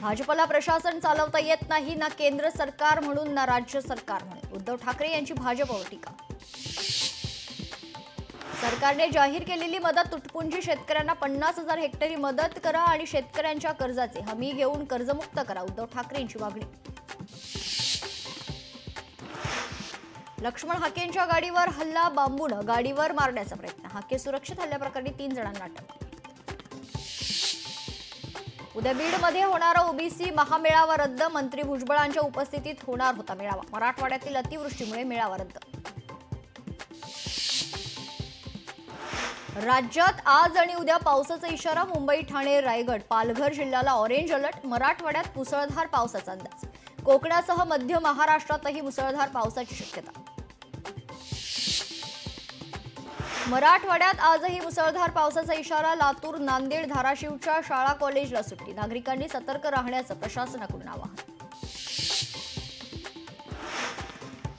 भाजपला प्रशासन चालवता येत नाही, ना केंद्र सरकार म्हणून ना राज्य सरकार म्हणून. उद्धव ठाकरे यांची भाजपवर टीका. सरकारने जाहीर केलेली मदत तुटपुंजी शेतकऱ्यांना 50,000 हेक्टरी मदत करा आणि शेतकऱ्यांच्या कर्जाचे हमी घेऊन कर्जमुक्त करा. उद्धव ठाकरे यांची मागणी. लक्ष्मण हाकेंच्या गाडीवर हल्ला, बांबूनं गाडीवर मारण्याचा प्रयत्न. हाके सुरक्षित हल्ल्याप्रकरणी 3 जणांना अटक. उद्या बीडमध्ये होणारा ओबीसी महामेळावा रद्द. मंत्री भुजबळांच्या उपस्थितीत होणार होता मेळावा. मराठवाड्यातील अतिवृष्टीमुळे मेळावा रद्द. राज्यात आज आणि उद्या पावसाचा इशारा. मुंबई, ठाणे, रायगड, पालघर जिल्ह्याला ऑरेंज अलर्ट. मराठवाड्यात मुसळधार पावसाचा अंदाज. कोकणासह मध्य महाराष्ट्रातही मुसळधार पावसाची शक्यता. मराठवाड्यात आजही मुसळधार पावसाचा इशारा. लातूर, नांदेड, धाराशिवच्या शाळा कॉलेजला सुट्टी. नागरिकांनी सतर्क राहण्याचं प्रशासनाकडून आवाहन.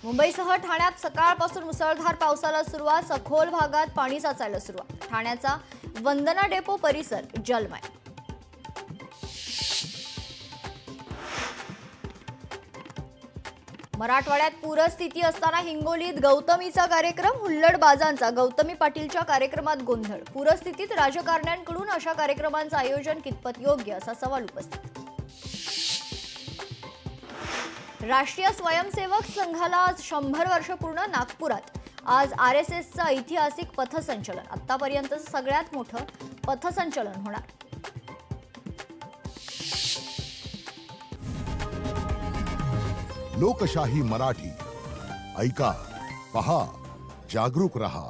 मुंबईसह ठाण्यात सकाळपासून मुसळधार पावसाला सुरुवात. सखोल भागात पाणी साचायला सुरुवात. ठाण्याचा वंदना डेपो परिसर जलमय. मराठवाड्यात पूरस्थिती असताना हिंगोलीत गौतमीचा कार्यक्रम. हुल्लडबाजांचा गौतमी पाटीलच्या कार्यक्रमात गोंधळ. पूरस्थितीत राजकारण्यांकडून अशा कार्यक्रमांचं आयोजन कितपत योग्य असा सवाल उपस्थित. राष्ट्रीय स्वयंसेवक संघाला आज 100 वर्ष पूर्ण. नागपुरात आज आरएसएसचं ऐतिहासिक पथसंचलन. आतापर्यंतचं सगळ्यात मोठं पथसंचलन होणार. लोकशाही मराठी ऐका, पहा, जागरूक रहा.